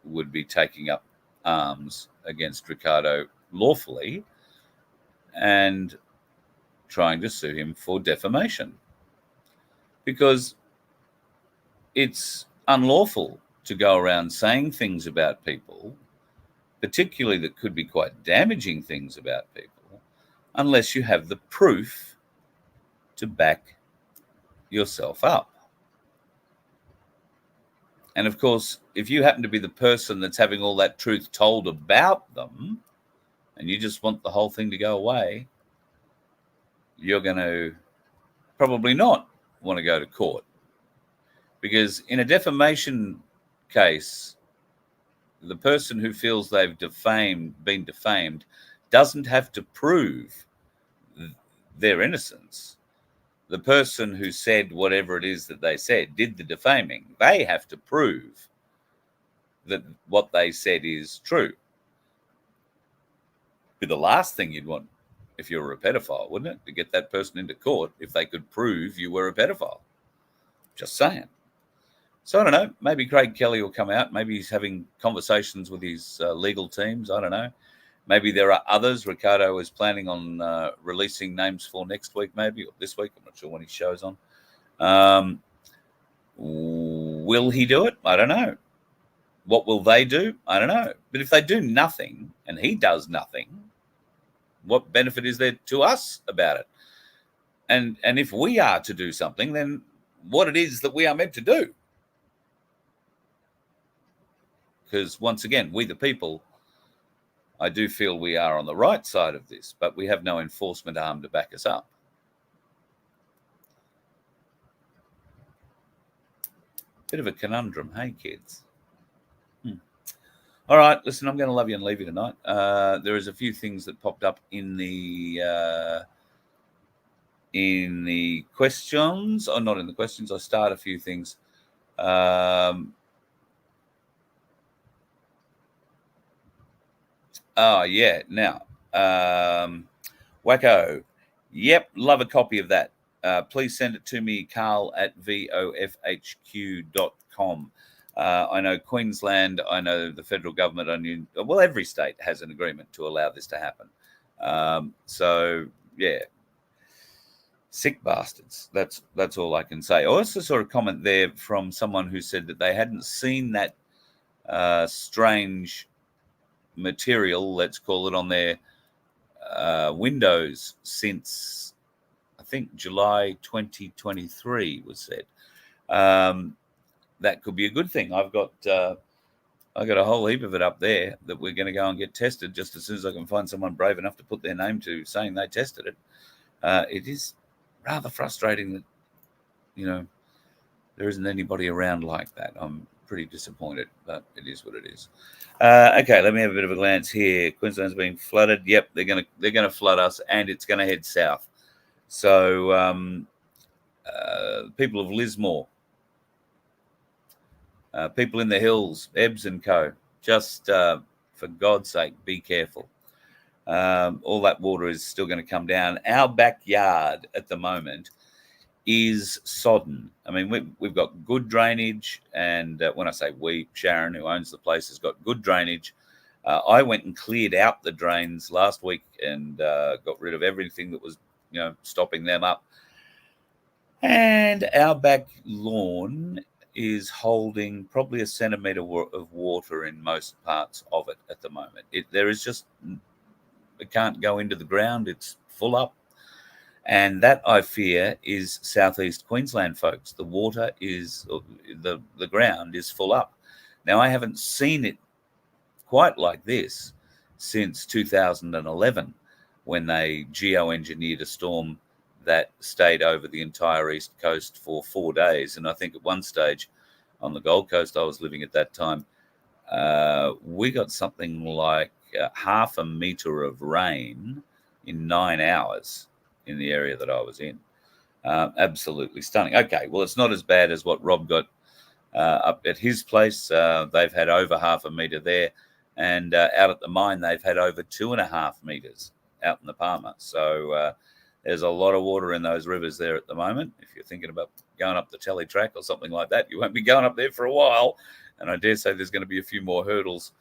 would be taking up arms against Ricardo lawfully and trying to sue him for defamation, because it's unlawful to go around saying things about people, particularly that could be quite damaging things about people, unless you have the proof to back yourself up. And of course, if you happen to be the person that's having all that truth told about them and you just want the whole thing to go away, you're going to probably not want to go to court. Because in a defamation case, the person who feels they've been defamed doesn't have to prove their innocence. The person who said whatever it is that they said, did the defaming, they have to prove that what they said is true. Be the last thing you'd want if you were a pedophile, wouldn't it? To get that person into court if they could prove you were a pedophile. Just saying. So I don't know, maybe Craig Kelly will come out. Maybe he's having conversations with his legal teams. I don't know. Maybe there are others Ricardo is planning on releasing names for next week, maybe, or this week. I'm not sure when he shows on. Will he do it? I don't know. What will they do? I don't know. But if they do nothing and he does nothing, what benefit is there to us about it? And if we are to do something, then what it is that we are meant to do. Because once again, we the people, I do feel we are on the right side of this, but we have no enforcement arm to back us up. Bit of a conundrum, hey kids? All right, listen, I'm going to love you and leave you tonight. There is a few things that popped up in the questions, or not in the questions. I start a few things. Oh, yeah. Now, Wacko. Yep, love a copy of that. Please send it to me, carl@vofhq.com. I know Queensland, I know the federal government, well, every state has an agreement to allow this to happen. So, yeah. Sick bastards. That's all I can say. I also saw a comment there from someone who said that they hadn't seen that strange material, let's call it, on their windows since I think July 2023 was said. That could be a good thing. I've got a whole heap of it up there that we're going to go and get tested just as soon as I can find someone brave enough to put their name to saying they tested it. It is rather frustrating that, there isn't anybody around like that. I'm pretty disappointed, but it is what it is. Okay, let me have a bit of a glance here. Queensland's being flooded. Yep, they're gonna flood us, and it's gonna head south. So people of Lismore, people in the hills, Ebbs and Co. Just for God's sake, be careful. All that water is still going to come down. Our backyard at the moment is sodden. I mean, we've got good drainage, and when I say we, Sharon, who owns the place, has got good drainage. I went and cleared out the drains last week and got rid of everything that was, stopping them up. And our back lawn is holding probably a centimetre of water in most parts of it at the moment. There is just, it can't go into the ground. It's full up. And that, I fear, is southeast Queensland, folks. The water is, the ground is full up. Now, I haven't seen it quite like this since 2011, when they geoengineered a storm that stayed over the entire east coast for 4 days. And I think at one stage on the Gold Coast, I was living at that time, we got something like half a metre of rain in 9 hours in the area that I was in. Absolutely stunning. Okay, well, it's not as bad as what Rob got up at his place. They've had over half a metre there, and out at the mine, they've had over 2.5 metres out in the Palmer. So there's a lot of water in those rivers there at the moment. If you're thinking about going up the Telly track or something like that, you won't be going up there for a while. And I dare say there's going to be a few more hurdles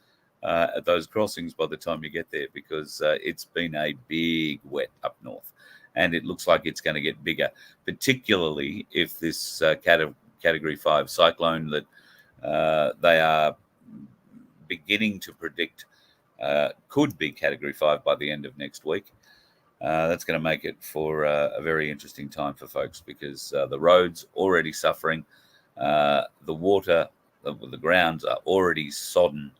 at those crossings by the time you get there, because it's been a big wet up north. And it looks like it's going to get bigger, particularly if this Category 5 cyclone that they are beginning to predict could be Category 5 by the end of next week. That's going to make it for a very interesting time for folks, because the roads already suffering, the water, the grounds are already sodden,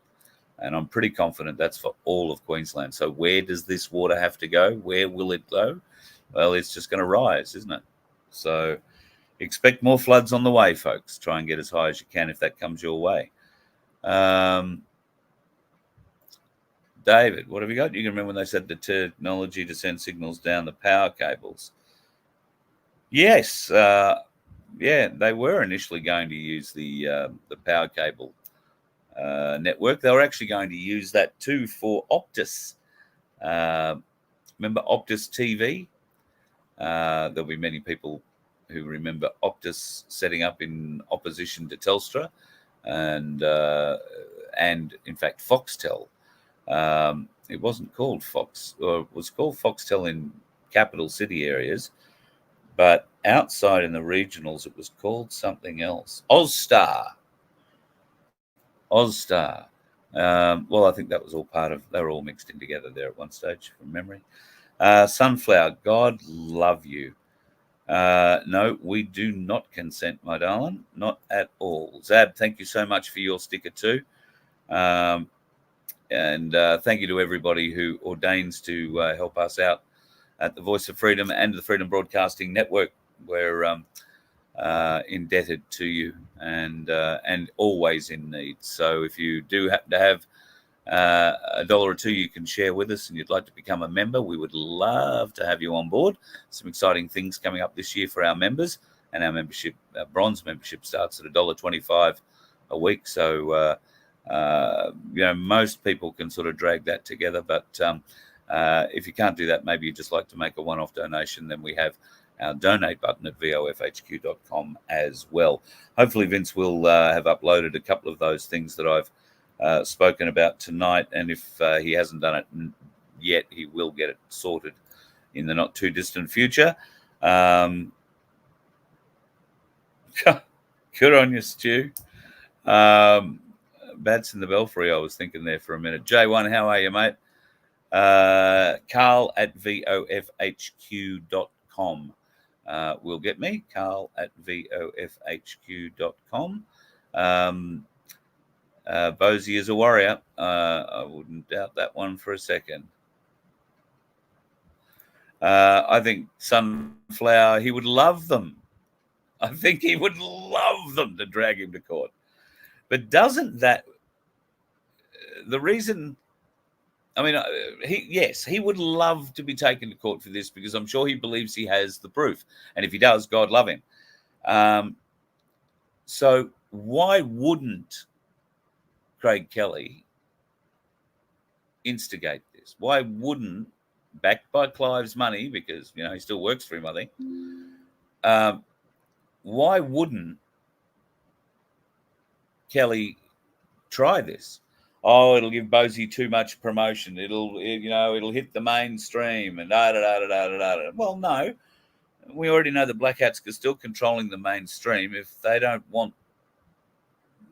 and I'm pretty confident that's for all of Queensland. So where does this water have to go? Where will it go? Well, it's just going to rise, isn't it? So expect more floods on the way, folks. Try and get as high as you can if that comes your way. David, what have you got? You can remember when they said the technology to send signals down the power cables. Yes. Yeah, they were initially going to use the power cable network. They were actually going to use that too for Optus. Remember Optus TV? There'll be many people who remember Optus setting up in opposition to Telstra, and in fact Foxtel. It wasn't called Fox, or it was called Foxtel in capital city areas, but outside in the regionals it was called something else. Ozstar. Well, I think that was all they were all mixed in together there at one stage from memory. Sunflower, God love you. No, we do not consent, my darling. Not at all. Zab, thank you so much for your sticker too. And thank you to everybody who ordains to help us out at the Voice of Freedom and the Freedom Broadcasting Network. We're indebted to you and always in need. So if you do happen to have $1 or $2 you can share with us and you'd like to become a member, we would love to have you on board. Some exciting things coming up this year for our members, and our membership, bronze membership, starts at $1.25 a week. So most people can sort of drag that together, but if you can't do that, maybe you'd just like to make a one-off donation, then we have our donate button at vofhq.com as well. Hopefully Vince will have uploaded a couple of those things that I've spoken about tonight, and if he hasn't done it yet, he will get it sorted in the not too distant future. Good on you, Stu. Bats in the Belfry, I was thinking there for a minute. J1, how are you, mate? Carl at vofhq.com will get me. Carl at vofhq.com. Bosie is a warrior. I wouldn't doubt that one for a second. I think Sunflower, he would love them. I think he would love them to drag him to court. But doesn't that, the reason, I mean, he would love to be taken to court for this, because I'm sure he believes he has the proof. And if he does, God love him. So why wouldn't Craig Kelly instigate this? Why wouldn't, backed by Clive's money, because he still works for him, I think, why wouldn't Kelly try this? Oh, it'll give Bosie too much promotion. It'll hit the mainstream and da da da da da da. Well, no, we already know the Black Hats are still controlling the mainstream. If they don't want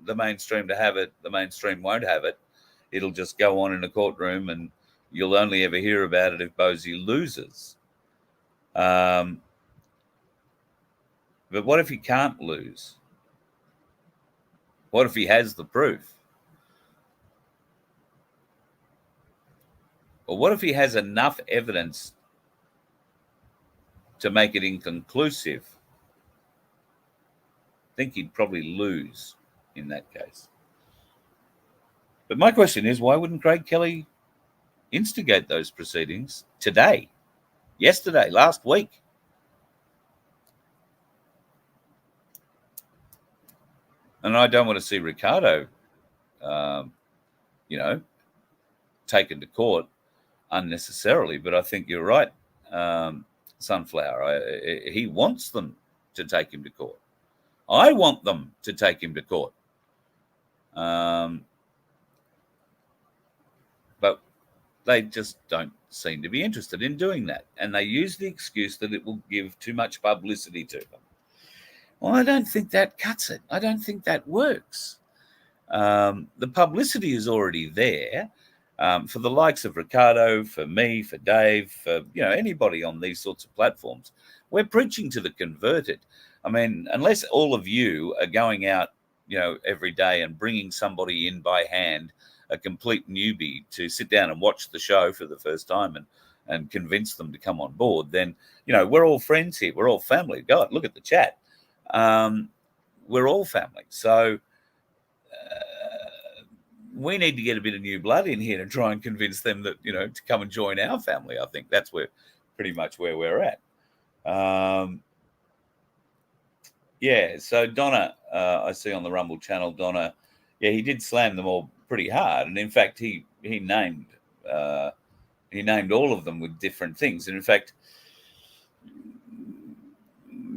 the mainstream to have it, the mainstream won't have it. It'll just go on in a courtroom, and you'll only ever hear about it if Bosie loses. But what if he can't lose? What if he has the proof? Or what if he has enough evidence to make it inconclusive? I think he'd probably lose in that case. But my question is, why wouldn't Craig Kelly instigate those proceedings today, yesterday, last week? And I don't want to see Ricardo, taken to court unnecessarily. But I think you're right, Sunflower. He wants them to take him to court. I want them to take him to court. But they just don't seem to be interested in doing that. And they use the excuse that it will give too much publicity to them. Well, I don't think that cuts it. I don't think that works. The publicity is already there for the likes of Ricardo, for me, for Dave, for anybody on these sorts of platforms. We're preaching to the converted. I mean, unless all of you are going out, every day and bringing somebody in by hand, a complete newbie, to sit down and watch the show for the first time and convince them to come on board, then, we're all friends here. We're all family. God, look at the chat. We're all family. So we need to get a bit of new blood in here to try and convince them that, to come and join our family. I think that's pretty much where we're at. So Donna, I see on the Rumble channel, Donna, he did slam them all pretty hard. And in fact, he named all of them with different things. And in fact,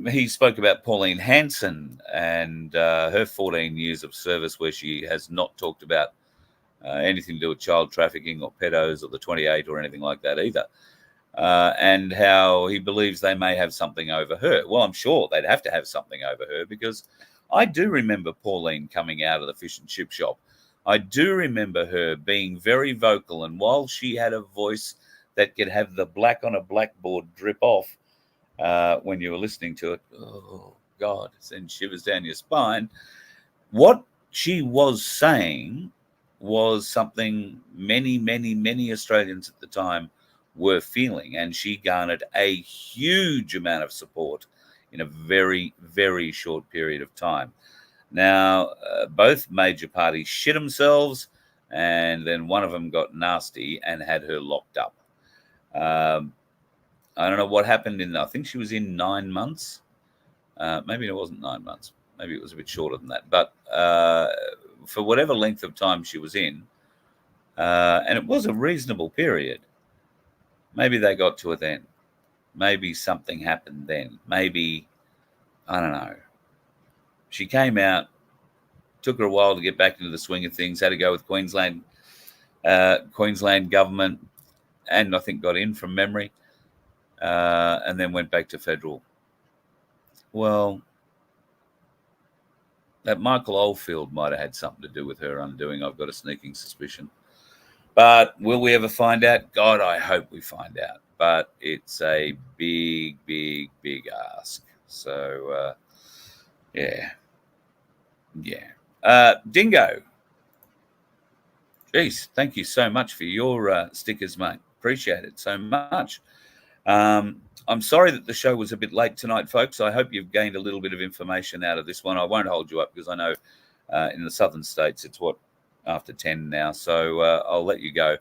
he spoke about Pauline Hanson and her 14 years of service, where she has not talked about anything to do with child trafficking or pedos or the 28 or anything like that either. And how he believes they may have something over her. Well, I'm sure they'd have to have something over her, because I do remember Pauline coming out of the fish and chip shop I do remember her being very vocal, and while she had a voice that could have the black on a blackboard drip off when you were listening to it, oh God, it sends shivers down your spine. What she was saying was something many Australians at the time were feeling, and she garnered a huge amount of support in a very, very short period of time. Now, both major parties shit themselves, and then one of them got nasty and had her locked up. I don't know what happened I think she was in 9 months. Maybe it wasn't 9 months. Maybe it was a bit shorter than that. But for whatever length of time she was in, and it was a reasonable period, maybe they got to it then. Maybe something happened then. Maybe, I don't know. She came out, took her a while to get back into the swing of things, had to go with Queensland government, and I think got in from memory, and then went back to federal. Well, that Michael Oldfield might have had something to do with her undoing. I've got a sneaking suspicion. But will we ever find out? God, I hope we find out. But it's a big ask. So, yeah. Dingo. Jeez, thank you so much for your stickers, mate. Appreciate it so much. I'm sorry that the show was a bit late tonight, folks. I hope you've gained a little bit of information out of this one. I won't hold you up because I know in the southern states it's after 10 now, so I'll let you go.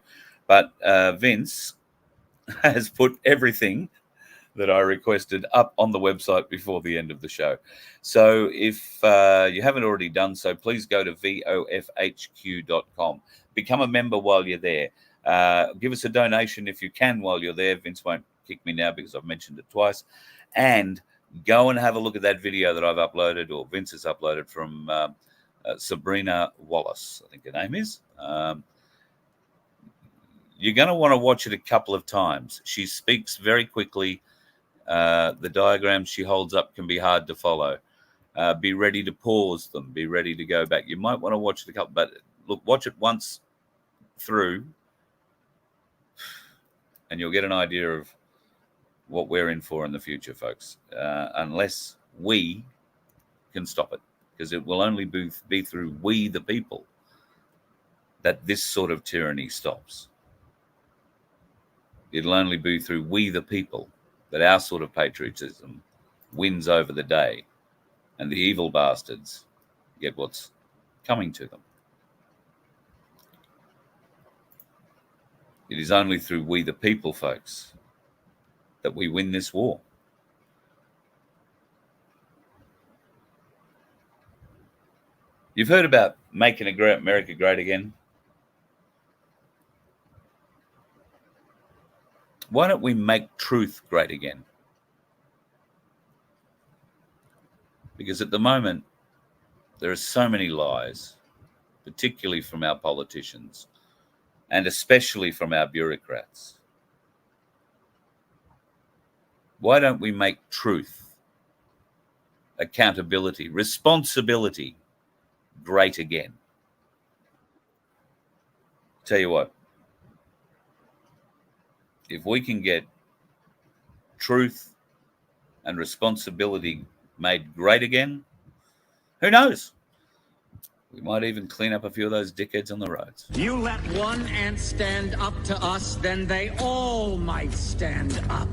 But Vince has put everything that I requested up on the website before the end of the show. So if you haven't already done so, please go to vofhq.com. Become a member while you're there. Give us a donation if you can while you're there. Vince won't kick me now because I've mentioned it twice. And go and have a look at that video that I've uploaded, or Vince has uploaded, from Sabrina Wallace, I think her name is. You're going to want to watch it a couple of times. She speaks very quickly. The diagrams she holds up can be hard to follow. Be ready to pause them. Be ready to go back. You might want to watch it a couple, but look, watch it once through, and you'll get an idea of what we're in for in the future, folks, unless we can stop it, because it will only be through we, the people, that this sort of tyranny stops. It'll only be through we, the people, that our sort of patriotism wins over the day and the evil bastards get what's coming to them. It is only through we, the people, folks, that we win this war. You've heard about making America great again. Why don't we make truth great again? Because at the moment, there are so many lies, particularly from our politicians, and especially from our bureaucrats. Why don't we make truth, accountability, responsibility great again? Tell you what, if we can get truth and responsibility made great again, who knows? We might even clean up a few of those dickheads on the roads. You let one ant stand up to us, then they all might stand up.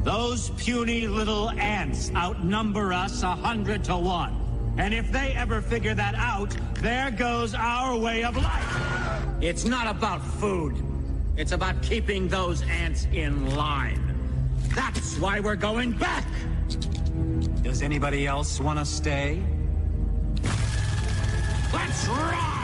Those puny little ants outnumber us 100 to 1. And if they ever figure that out, there goes our way of life. It's not about food. It's about keeping those ants in line. That's why we're going back. Does anybody else want to stay? Let's rock!